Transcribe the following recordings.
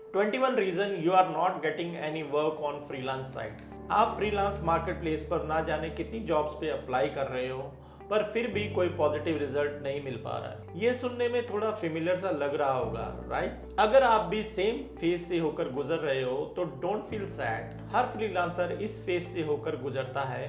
21 reason you are not getting any work on freelance sites. आप freelance market place पर ना जाने कितनी जॉब्स पे अप्लाई कर रहे हो पर फिर भी कोई पॉजिटिव रिजल्ट नहीं मिल पा रहा है। ये सुनने में थोड़ा फेमिलियर सा लग रहा होगा, राइट? अगर आप भी सेम फेज से होकर गुजर रहे हो तो don't feel sad. Her freelancer इस फेज से होकर गुजरता है।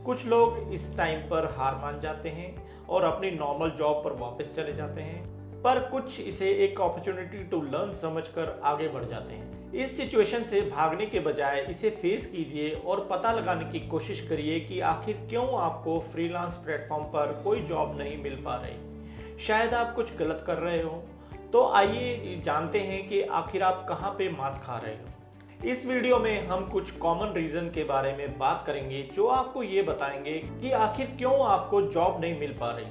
कुछ लोग इस टाइम पर हार मान जाते हैं और अपनी नॉर्मल जॉब पर वापस चले जाते हैं, पर कुछ इसे एक अपॉर्चुनिटी टू लर्न समझकर आगे बढ़ जाते हैं। इस सिचुएशन से भागने के बजाय इसे फेस कीजिए और पता लगाने की कोशिश करिए कि आखिर क्यों आपको फ्रीलांस प्लेटफॉर्म पर कोई जॉब नहीं मिल पा रही। शायद आप कुछ गलत कर रहे हो। तो आइए जानते हैं कि आखिर आप कहाँ पे मात खा रहे हो। इस वीडियो में हम कुछ कॉमन रीजन के बारे में बात करेंगे जो आपको ये बताएंगे कि आखिर क्यों आपको जॉब नहीं मिल पा रही।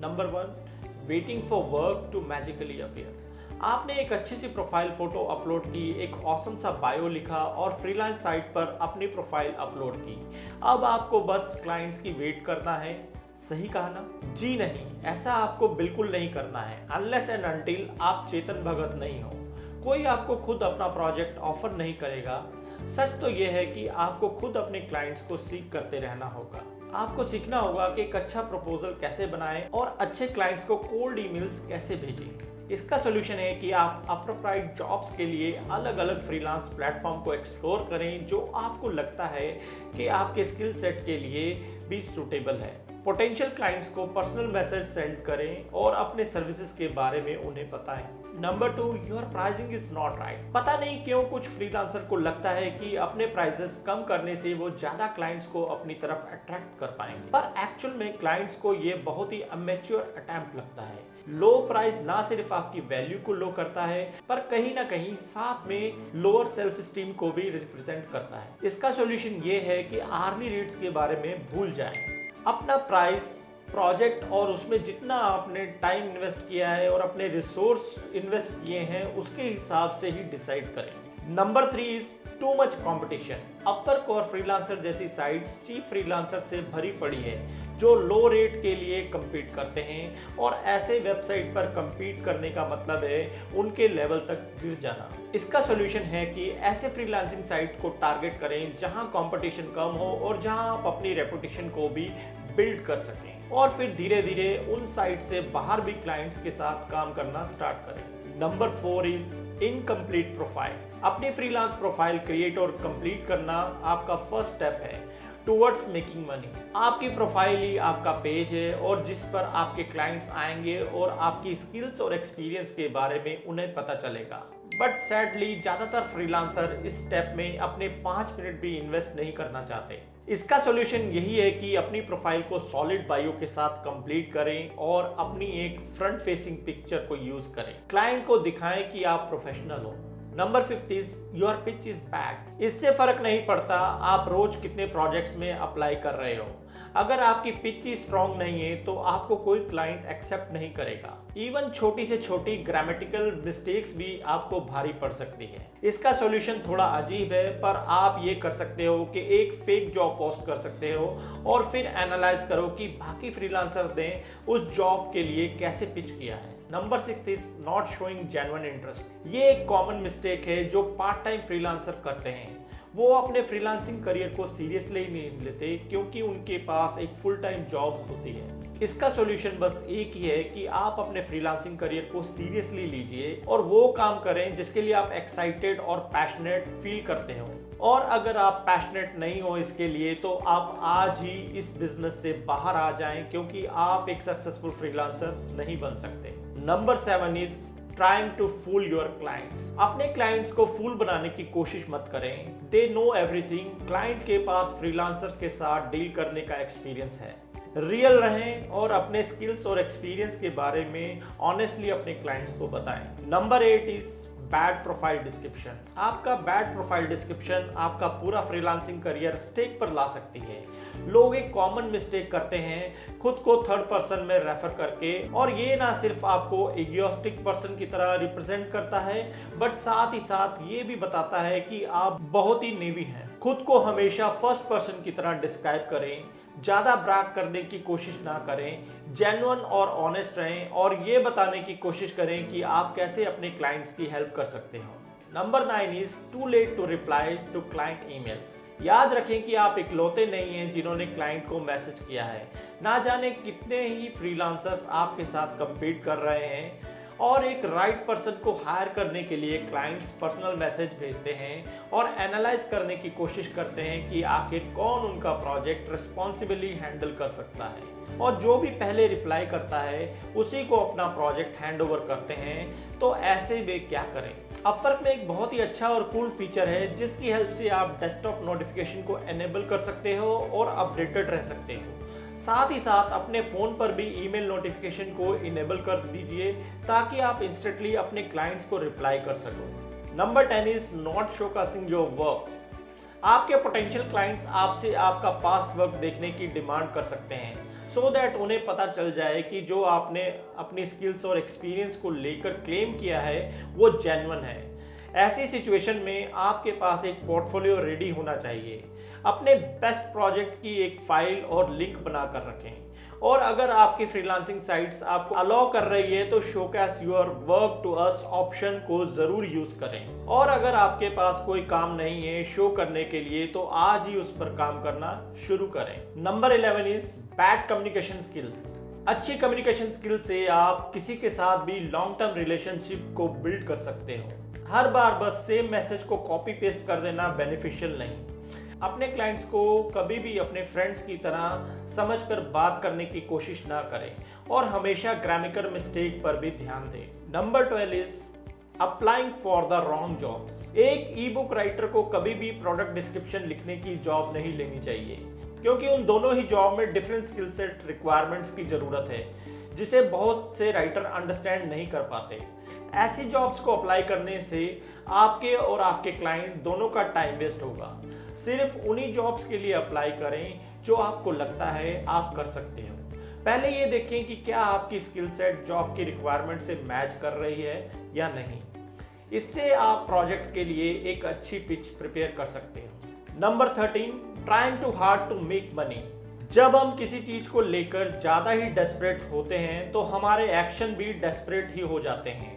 Number 1, waiting for work to magically appear. आपने एक अच्छी सी प्रोफाइल फोटो अपलोड की, एक ऑसम सा बायो लिखा और फ्रीलांस साइट पर अपनी प्रोफाइल अपलोड की। अब आपको बस क्लाइंट्स की वेट करना है। सही कहा ना? जी नहीं, ऐसा आपको बिल्कुल नहीं करना है अनलेस एंड अनटिल आप चेतन भगत नहीं हो। कोई आपको खुद अपना प्रोजेक्ट ऑफर नहीं करेगा। सच तो यह है कि आपको खुद अपने क्लाइंट्स को सीख करते रहना होगा। आपको सीखना होगा कि एक अच्छा प्रपोजल कैसे बनाएं और अच्छे क्लाइंट्स को कोल्ड ईमेल्स कैसे भेजें। इसका सोल्यूशन है कि आप अप्रोप्राइट जॉब्स के लिए अलग अलग फ्रीलांस प्लेटफॉर्म को एक्सप्लोर करें जो आपको लगता है कि आपके स्किल सेट के लिए भी सूटेबल है। पोटेंशियल क्लाइंट्स को पर्सनल मैसेज सेंड करें और अपने सर्विसेज के बारे में उन्हें बताएं। Number 2, your pricing is not right. पता नहीं क्यों कुछ फ्रीलांसर को लगता है कि अपने प्राइसेस कम करने से वो ज्यादा क्लाइंट्स को अपनी तरफ अट्रैक्ट कर पाएंगे, पर एक्चुअल में क्लाइंट्स को ये बहुत ही अमेच्योर अटेम्प्ट लगता है। लो प्राइस ना सिर्फ आपकी वैल्यू को लो करता है पर कहीं ना कहीं साथ में लोअर सेल्फ स्टीम को भी रिप्रेजेंट करता है। इसका सॉल्यूशन ये है कि आर्मी रेट्स के बारे में भूल जाएं। अपना प्राइस, प्रोजेक्ट और उसमें जितना आपने टाइम इन्वेस्ट किया है और अपने रिसोर्स इन्वेस्ट किए हैं उसके हिसाब से ही डिसाइड करें। Number 3 is too much competition. Upwork और फ्रीलांसर जैसी साइट्स चीप फ्रीलांसर से भरी पड़ी है जो लो रेट के लिए compete करते हैं और ऐसे वेबसाइट पर compete करने का मतलब है उनके लेवल तक गिर जाना। इसका सॉल्यूशन है कि ऐसे फ्रीलांसिंग साइट को टारगेट करें जहां कंपटीशन कम हो और जहां आप अपनी रेपुटेशन को भी बिल्ड कर सकें और फिर धीरे धीरे उन साइट से बाहर भी क्लाइंट्स के साथ काम करना स्टार्ट करें। Number 4 is incomplete profile. अपनी फ्रीलांस प्रोफाइल क्रिएट और कंप्लीट करना आपका फर्स्ट स्टेप है टुवर्ड्स मेकिंग मनी। आपकी प्रोफाइल ही आपका पेज है और जिस पर आपके क्लाइंट्स आएंगे और आपकी स्किल्स और एक्सपीरियंस के बारे में उन्हें पता चलेगा। बट सैडली ज्यादातर फ्रीलांसर इस स्टेप में अपने 5 मिनट भी इन्वेस्ट नहीं करना चाहते। इसका सॉल्यूशन यही है कि अपनी प्रोफाइल को सॉलिड बायो के साथ कंप्लीट करें और अपनी एक फ्रंट फेसिंग पिक्चर को यूज करें। क्लाइंट को दिखाएं कि आप प्रोफेशनल हो। Number 5 is your pitch is bad. इससे फर्क नहीं पड़ता आप रोज कितने प्रोजेक्ट्स में अप्लाई कर रहे हो। अगर आपकी पिच ही स्ट्रॉन्ग नहीं है तो आपको कोई क्लाइंट एक्सेप्ट नहीं करेगा। इवन छोटी से छोटी ग्रामेटिकल मिस्टेक्स भी आपको भारी पड़ सकती है। इसका सॉल्यूशन थोड़ा अजीब है पर आप ये कर सकते हो कि एक फेक जॉब पोस्ट कर सकते हो और फिर एनालाइज करो कि बाकी फ्रीलांसर ने उस जॉब के लिए कैसे पिच किया है। Number 6 is not showing genuine interest. ये एक कॉमन मिस्टेक है जो पार्ट टाइम फ्रीलांसर करते हैं। वो अपने फ्रीलांसिंग करियर को सीरियसली नहीं लेते क्योंकि उनके पास एक फुल टाइम जॉब होती है। इसका सॉल्यूशन बस एक ही है कि आप अपने फ्रीलांसिंग करियर को सीरियसली लीजिए और वो काम करें जिसके लिए आप एक्साइटेड और पैशनेट फील करते हो। और अगर आप पैशनेट नहीं हो इसके लिए तो आप आज ही इस बिजनेस से बाहर आ जाएं क्योंकि आप एक सक्सेसफुल फ्रीलांसर नहीं बन सकते। Number 7 is trying to fool your clients. अपने क्लाइंट्स को फूल बनाने की कोशिश मत करें। They know everything. क्लाइंट के पास फ्रीलांसर के साथ डील करने का एक्सपीरियंस है। रियल रहें और अपने स्किल्स और एक्सपीरियंस के बारे में ऑनेस्टली अपने क्लाइंट्स को बताएं। Number 8 is bad profile description. आपका बैड प्रोफाइल डिस्क्रिप्शन आपका पूरा फ्रीलांसिंग करियर स्टेक पर ला सकती है। लोग एक कॉमन मिस्टेक करते हैं खुद को थर्ड पर्सन में रेफर करके, और ये ना सिर्फ आपको इगोइस्टिक पर्सन की तरह रिप्रेजेंट करता है बट साथ ही साथ ये भी बताता है कि आप बहुत ही नेवी हैं। खुद को हमेशा फर्स्ट पर्सन की तरह डिस्क्राइब करें, ज़्यादा ब्रैग करने की कोशिश ना करें, जेन्युइन और ऑनेस्ट रहें और ये बताने की कोशिश करें कि आप कैसे अपने क्लाइंट्स की हेल्प कर सकते हो। Number 9 is too late to reply to client emails. याद रखें कि आप इकलौते नहीं हैं जिन्होंने क्लाइंट को मैसेज किया है। ना जाने कितने ही फ्रीलांसर्स आपके साथ compete कर रहे हैं और एक राइट पर्सन को हायर करने के लिए क्लाइंट्स पर्सनल मैसेज भेजते हैं और एनालाइज करने की कोशिश करते हैं कि आखिर कौन उनका प्रोजेक्ट रिस्पॉन्सिबली हैंडल कर सकता है, और जो भी पहले रिप्लाई करता है उसी को अपना प्रोजेक्ट हैंड ओवर करते हैं। तो ऐसे वे क्या करें? अपवर्क में एक बहुत ही अच्छा और कूल फीचर है जिसकी हेल्प से आप डेस्कटॉप नोटिफिकेशन को एनेबल कर सकते हो और अपडेटेड रह सकते हो। साथ ही साथ अपने फोन पर भी ईमेल नोटिफिकेशन को इनेबल कर दीजिए ताकि आप इंस्टेंटली अपने क्लाइंट्स को रिप्लाई कर सको। Number 10 is not showcasing your work. आपके पोटेंशियल क्लाइंट्स आपसे आपका पास्ट वर्क देखने की डिमांड कर सकते हैं सो दैट उन्हें पता चल जाए कि जो आपने अपनी स्किल्स और एक्सपीरियंस को लेकर क्लेम किया है वो जेन्युइन है। ऐसी सिचुएशन में आपके पास एक पोर्टफोलियो रेडी होना चाहिए। अपने बेस्ट प्रोजेक्ट की एक फाइल और लिंक बनाकर रखें, और अगर आपकी फ्रीलांसिंग साइट्स आपको अलाउ कर रही है तो showcase your work to us option को जरूर यूज करें। और अगर आपके पास कोई काम नहीं है शो करने के लिए तो आज ही उस पर काम करना शुरू करें। Number 11 is bad communication skills. अच्छी कम्युनिकेशन स्किल से आप किसी के साथ भी लॉन्ग टर्म रिलेशनशिप को बिल्ड कर सकते हो। हर बार बस सेम मैसेज को कॉपी पेस्ट कर देना बेनिफिशियल नहीं। अपने क्लाइंट्स को कभी भी अपने फ्रेंड्स की तरह समझकर बात करने की कोशिश ना करें और हमेशा ग्रामेटिकल मिस्टेक पर भी ध्यान दें। Number 12 is applying for the wrong jobs. एक ई बुक राइटर को कभी भी प्रोडक्ट डिस्क्रिप्शन लिखने की जॉब नहीं लेनी चाहिए, क्योंकि उन दोनों ही जॉब में डिफरेंट स्किल सेट रिक्वायरमेंट्स की जरूरत है जिसे बहुत से राइटर अंडरस्टैंड नहीं कर पाते। ऐसी जॉब्स को अप्लाई करने से आपके और आपके क्लाइंट दोनों का टाइम वेस्ट होगा। सिर्फ उन्हीं जॉब्स के लिए अप्लाई करें जो आपको लगता है आप कर सकते हो। पहले ये देखें कि क्या आपकी स्किल सेट जॉब की रिक्वायरमेंट से मैच कर रही है या नहीं। इससे आप प्रोजेक्ट के लिए एक अच्छी पिच प्रिपेयर कर सकते हो। Number 13, trying too hard to make money. जब हम किसी चीज को लेकर ज्यादा ही डेस्परेट होते हैं तो हमारे एक्शन भी डेस्परेट ही हो जाते हैं।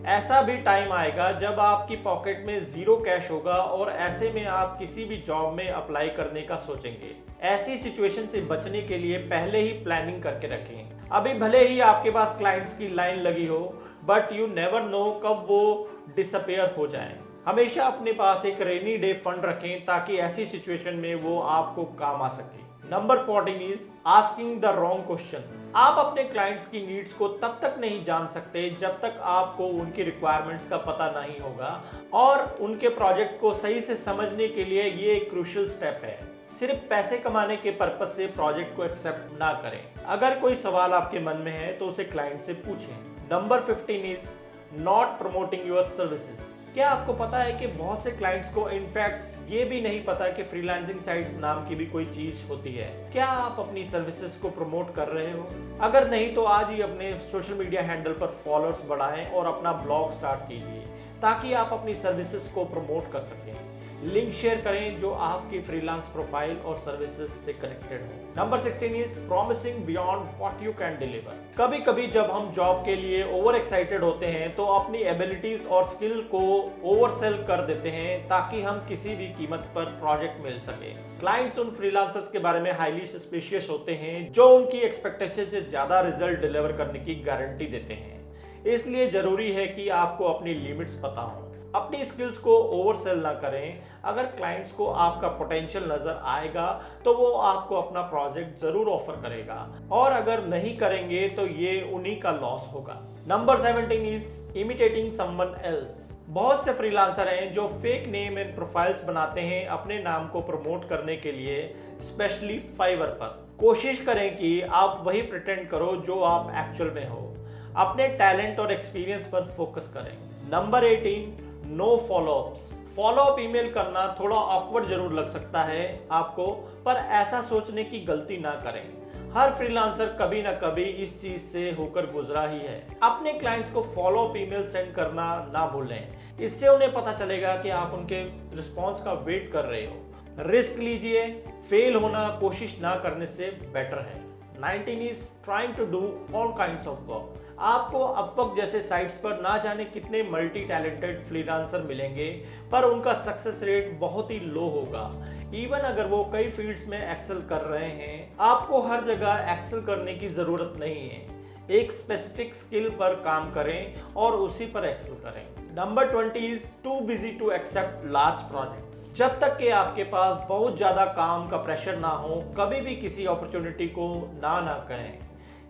ऐसा भी टाइम आएगा जब आपकी पॉकेट में जीरो कैश होगा और ऐसे में आप किसी भी जॉब में अप्लाई करने का सोचेंगे। ऐसी सिचुएशन से बचने के लिए पहले ही प्लानिंग करके रखें। अभी भले ही आपके पास क्लाइंट्स की लाइन लगी हो, बट यू नेवर नो कब वो डिसअपियर हो जाए। हमेशा अपने पास एक रेनी डे फंड रखें ताकि ऐसी सिचुएशन में वो आपको काम आ सके। Number 14 is asking the wrong question. आप अपने क्लाइंट्स की नीड्स को तब तक नहीं जान सकते जब तक आपको उनकी रिक्वायरमेंट्स का पता नहीं होगा, और उनके प्रोजेक्ट को सही से समझने के लिए ये एक क्रूशियल स्टेप है। सिर्फ पैसे कमाने के पर्पज से प्रोजेक्ट को एक्सेप्ट ना करें। अगर कोई सवाल आपके मन में है तो उसे क्लाइंट से पूछें। Number 15 is not promoting your services. क्या आपको पता है कि बहुत से क्लाइंट्स को इनफैक्ट ये भी नहीं पता कि फ्रीलांसिंग साइट्स नाम की भी कोई चीज होती है। क्या आप अपनी सर्विसेज को प्रमोट कर रहे हो? अगर नहीं तो आज ही अपने सोशल मीडिया हैंडल पर फॉलोअर्स बढ़ाएं और अपना ब्लॉग स्टार्ट कीजिए ताकि आप अपनी सर्विसेज को प्रमोट कर सकें। लिंक शेयर करें जो आपकी फ्रीलांस प्रोफाइल और सर्विसेज से कनेक्टेड हो। Number 16 is promising beyond what you can deliver. कभी कभी जब हम जॉब के लिए ओवर एक्साइटेड होते हैं तो अपनी एबिलिटीज और स्किल को ओवरसेल कर देते हैं ताकि हम किसी भी कीमत पर प्रोजेक्ट मिल सके। क्लाइंट्स उन फ्रीलांसर्स के बारे में हाईली सस्पिशियस होते हैं जो उनकी एक्सपेक्टेशन से ज्यादा रिजल्ट डिलीवर करने की गारंटी देते हैं। इसलिए जरूरी है कि आपको अपनी लिमिट्स पता हो। अपनी स्किल्स को ओवरसेल ना करें। अगर क्लाइंट्स को आपका पोटेंशियल नजर आएगा तो वो आपको अपना प्रोजेक्ट जरूर ऑफर करेगा, और अगर नहीं करेंगे तो ये उन्हीं का लॉस होगा। Number 17 is imitating someone else. बहुत से फ्रीलांसर हैं जो फेक नेम एंड प्रोफाइल्स बनाते हैं अपने नाम को प्रमोट करने के लिए, स्पेशली फाइवर पर। कोशिश करें कि आप वही प्रिटेंड करो जो आप एक्चुअल में हो। अपने टैलेंट और एक्सपीरियंस पर फोकस करें। Number 18, no followups. Followup email करना थोड़ा ऑकवर्ड जरूर लग सकता है आपको, पर ऐसा सोचने की गलती ना करें। हर फ्रीलांसर कभी ना कभी इस चीज से होकर गुजरा ही है। अपने क्लाइंट्स को फॉलोअप ईमेल सेंड करना ना भूलें। इससे उन्हें पता चलेगा कि आप उनके रिस्पॉन्स का वेट कर रहे हो। रिस्क लीजिए, फेल होना कोशिश ना करने से बेटर है। 19 is trying to do all kinds of work. आपको अपवर्क जैसे साइट्स पर ना जाने कितने मल्टी टैलेंटेड फ्रीलांसर मिलेंगे, पर उनका सक्सेस रेट बहुत ही लो होगा। इवन अगर वो कई फील्ड्स में एक्सेल कर रहे हैं, आपको हर जगह एक्सेल करने की जरूरत नहीं है। एक स्पेसिफिक स्किल पर काम करें और उसी पर एक्सेल करें। Number 20 is too busy to accept large projects. जब तक कि आपके पास बहुत ज्यादा काम का प्रेशर ना हो, कभी भी किसी अपॉर्चुनिटी को ना कहें।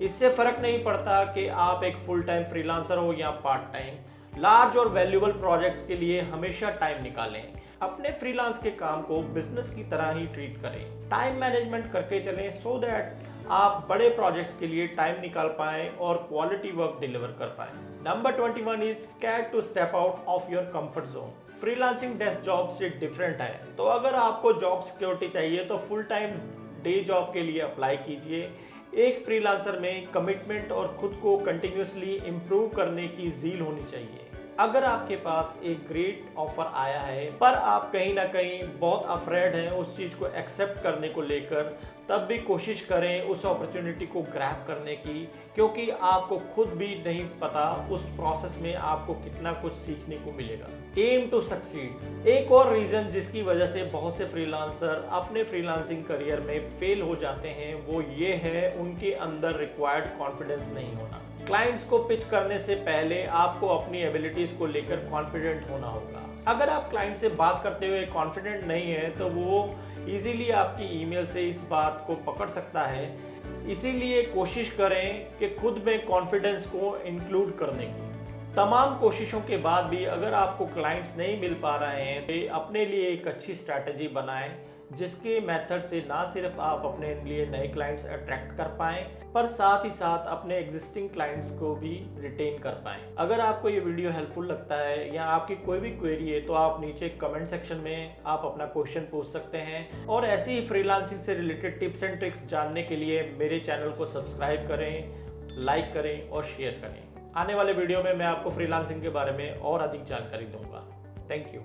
इससे फर्क नहीं पड़ता कि आप एक फुल टाइम फ्रीलांसर हो या पार्ट टाइम। लार्ज और वैल्यूएबल प्रोजेक्ट्स के लिए हमेशा टाइम निकालें। अपने फ्रीलांस के काम को बिजनेस की तरह ही ट्रीट करें। टाइम मैनेजमेंट करके चलें सो दैट आप बड़े प्रोजेक्ट्स के लिए टाइम निकाल पाएं और क्वालिटी वर्क डिलीवर कर पाएं। Number 21 is scared to step out of your comfort zone. Freelancing desk job से डिफरेंट है, तो अगर आपको जॉब सिक्योरिटी चाहिए तो फुल टाइम डे जॉब के लिए अप्लाई कीजिए। एक फ्रीलांसर में कमिटमेंट और खुद को कंटिन्यूसली इम्प्रूव करने की ज़ील होनी चाहिए। अगर आपके पास एक ग्रेट ऑफर आया है पर आप कहीं ना कहीं बहुत अफ्रेड हैं उस चीज़ को एक्सेप्ट करने को लेकर, तब भी कोशिश करें उस अपॉर्चुनिटी को ग्रैब करने की, क्योंकि आपको खुद भी नहीं पता उस प्रोसेस में आपको कितना कुछ सीखने को मिलेगा। Aim to succeed. एक और रीज़न जिसकी वजह से बहुत से फ्रीलांसर अपने फ्रीलांसिंग करियर में फेल हो जाते हैं, वो ये है उनके अंदर रिक्वायर्ड कॉन्फिडेंस नहीं होना। क्लाइंट्स को पिच करने से पहले आपको अपनी एबिलिटीज को लेकर कॉन्फिडेंट होना होगा। अगर आप क्लाइंट से बात करते हुए कॉन्फिडेंट नहीं है तो वो इजीली आपकी ईमेल से इस बात को पकड़ सकता है। इसीलिए कोशिश करें कि खुद में कॉन्फिडेंस को इंक्लूड करने की। तमाम कोशिशों के बाद भी अगर आपको क्लाइंट्स नहीं मिल पा रहे हैं तो अपने लिए एक अच्छी स्ट्रैटेजी बनाएं, जिसके मेथड से ना सिर्फ आप अपने लिए नए क्लाइंट्स अट्रैक्ट कर पाएं, पर साथ ही साथ अपने एग्जिस्टिंग क्लाइंट्स को भी रिटेन कर पाएं। अगर आपको ये वीडियो हेल्पफुल लगता है या आपकी कोई भी क्वेरी है तो आप नीचे कमेंट सेक्शन में आप अपना क्वेश्चन पूछ सकते हैं। और ऐसी ही फ्रीलांसिंग से रिलेटेड टिप्स एंड ट्रिक्स जानने के लिए मेरे चैनल को सब्सक्राइब करें, लाइक करें और शेयर करें। आने वाले वीडियो में मैं आपको फ्रीलांसिंग के बारे में और अधिक जानकारी दूंगा। Thank you.